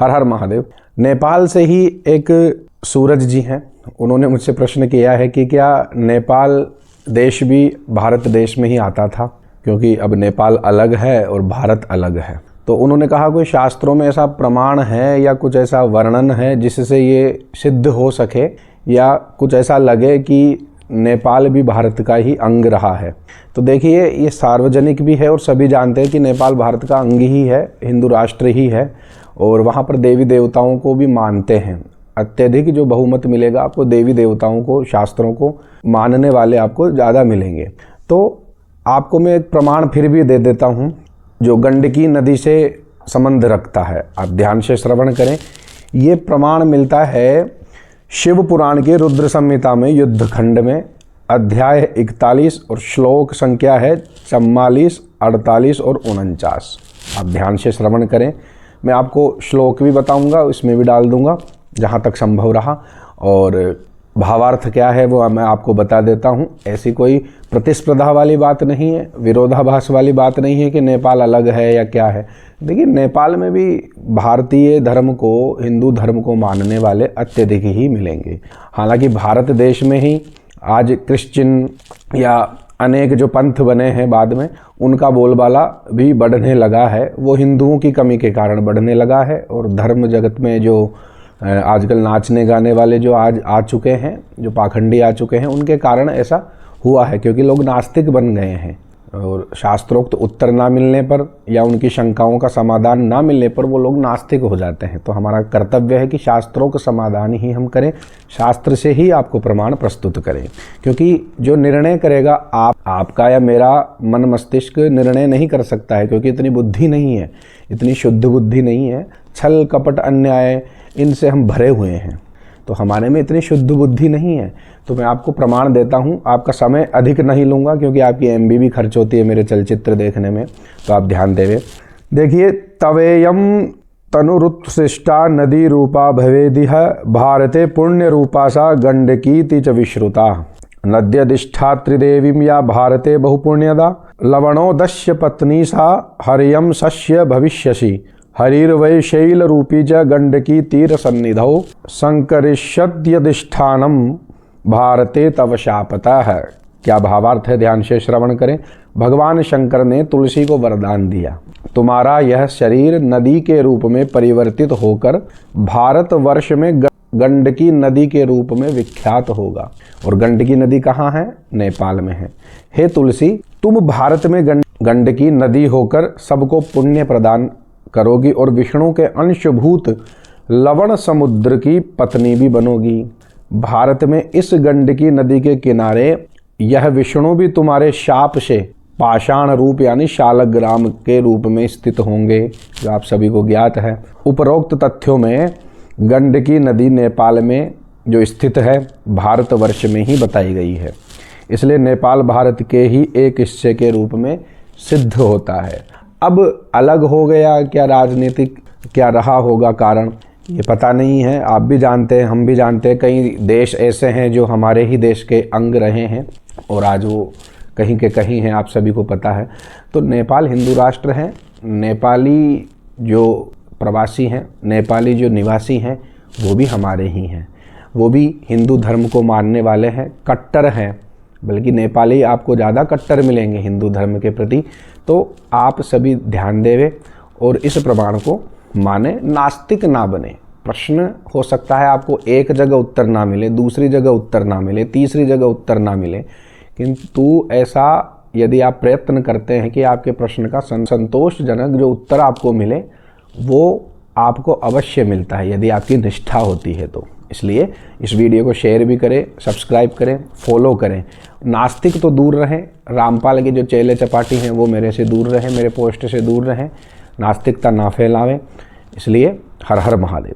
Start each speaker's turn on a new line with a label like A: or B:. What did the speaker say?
A: हर हर महादेव। नेपाल से ही एक सूरज जी हैं, उन्होंने मुझसे प्रश्न किया है कि क्या नेपाल देश भी भारत देश में ही आता था, क्योंकि अब नेपाल अलग है और भारत अलग है। तो उन्होंने कहा कोई शास्त्रों में ऐसा प्रमाण है या कुछ ऐसा वर्णन है जिससे ये सिद्ध हो सके या कुछ ऐसा लगे कि नेपाल भी भारत का ही अंग रहा है। तो देखिए, ये सार्वजनिक भी है और सभी जानते हैं कि नेपाल भारत का अंग ही है, हिंदू राष्ट्र ही है और वहाँ पर देवी देवताओं को भी मानते हैं। अत्यधिक जो बहुमत मिलेगा आपको देवी देवताओं को, शास्त्रों को मानने वाले आपको ज़्यादा मिलेंगे। तो आपको मैं एक प्रमाण फिर भी दे देता हूँ जो गंडकी नदी से संबंध रखता है, आप ध्यान से श्रवण करें। ये प्रमाण मिलता है शिव पुराण के रुद्र संहिता में युद्ध खंड में अध्याय 41 और श्लोक संख्या है 44, 48 और 49। आप ध्यान से श्रवण करें। मैं आपको श्लोक भी बताऊंगा, इसमें भी डाल दूंगा जहाँ तक संभव रहा, और भावार्थ क्या है वो मैं आपको बता देता हूँ। ऐसी कोई प्रतिस्पर्धा वाली बात नहीं है, विरोधाभास वाली बात नहीं है कि नेपाल अलग है या क्या है। देखिए, नेपाल में भी भारतीय धर्म को, हिंदू धर्म को मानने वाले अत्यधिक ही मिलेंगे। हालांकि भारत देश में ही आज क्रिश्चियन या अनेक जो पंथ बने हैं बाद में, उनका बोलबाला भी बढ़ने लगा है। वो हिंदुओं की कमी के कारण बढ़ने लगा है और धर्म जगत में जो आजकल नाचने गाने वाले जो आज आ चुके हैं, जो पाखंडी आ चुके हैं, उनके कारण ऐसा हुआ है, क्योंकि लोग नास्तिक बन गए हैं और शास्त्रोक्त उत्तर ना मिलने पर या उनकी शंकाओं का समाधान ना मिलने पर वो लोग नास्तिक हो जाते हैं। तो हमारा कर्तव्य है कि शास्त्रों का समाधान ही हम करें, शास्त्र से ही आपको प्रमाण प्रस्तुत करें, क्योंकि जो निर्णय करेगा आपका या मेरा मन मस्तिष्क निर्णय नहीं कर सकता है, क्योंकि इतनी बुद्धि नहीं है, इतनी शुद्ध बुद्धि नहीं है। छल कपट अन्याय इनसे हम भरे हुए हैं, तो हमारे में इतनी शुद्ध बुद्धि नहीं है। तो मैं आपको प्रमाण देता हूँ, आपका समय अधिक नहीं लूँगा क्योंकि आपकी MB भी खर्च होती है मेरे चलचित्र देखने में, तो आप ध्यान देवे। देखिए, तवेयम तनुरुत्सृष्टा नदी रूपा भवेदिह भारते पुण्य रूपा सा गंडकीति च विश्रुता नद्यधिष्ठा त्रिदेवीं या भारते बहुपुण्यदा लवणोदस्य पत्नी सा हरियम सस्य भविष्यसि हरिर्वैशैल रूपी च गंडकी तीर सन्निधौ संकरिष्यद्यधिष्ठानम भारते तव शापता है। क्या भावार्थ है, ध्यान से श्रवण करें। भगवान शंकर ने तुलसी को वरदान दिया, तुम्हारा यह शरीर नदी के रूप में परिवर्तित होकर भारतवर्ष में गंडकी नदी के रूप में विख्यात होगा। और गंडकी नदी कहाँ है? नेपाल में है। हे तुलसी, तुम भारत में गंडकी नदी होकर सबको पुण्य प्रदान करोगी और विष्णु के अंशभूत लवण समुद्र की पत्नी भी बनोगी। भारत में इस गंडकी नदी के किनारे यह विष्णु भी तुम्हारे शाप से पाषाण रूप यानी शालग्राम के रूप में स्थित होंगे, जो आप सभी को ज्ञात है। उपरोक्त तथ्यों में गंडकी नदी नेपाल में जो स्थित है भारतवर्ष में ही बताई गई है, इसलिए नेपाल भारत के ही एक हिस्से के रूप में सिद्ध होता है। अब अलग हो गया क्या, राजनीतिक क्या रहा होगा कारण, ये पता नहीं है। आप भी जानते हैं, हम भी जानते हैं, कई देश ऐसे हैं जो हमारे ही देश के अंग रहे हैं और आज वो कहीं के कहीं हैं, आप सभी को पता है। तो नेपाल हिंदू राष्ट्र है। नेपाली जो प्रवासी हैं, नेपाली जो निवासी हैं, वो भी हमारे ही हैं, वो भी हिंदू धर्म को मानने वाले हैं, कट्टर हैं। बल्कि नेपाली आपको ज़्यादा कट्टर मिलेंगे हिंदू धर्म के प्रति। तो आप सभी ध्यान देवे और इस प्रमाण को माने, नास्तिक ना बने। प्रश्न हो सकता है आपको एक जगह उत्तर ना मिले, दूसरी जगह उत्तर ना मिले, तीसरी जगह उत्तर ना मिले, किंतु ऐसा यदि आप प्रयत्न करते हैं कि आपके प्रश्न का संतोषजनक जो उत्तर आपको मिले, वो आपको अवश्य मिलता है यदि आपकी निष्ठा होती है तो। इसलिए इस वीडियो को शेयर भी करें, सब्सक्राइब करें, फॉलो करें। नास्तिक तो दूर रहें, रामपाल के जो चेले चपाटी हैं वो मेरे से दूर रहें, मेरे पोस्ट से दूर रहें, नास्तिकता ना फैलावें। इसलिए हर हर महादेव।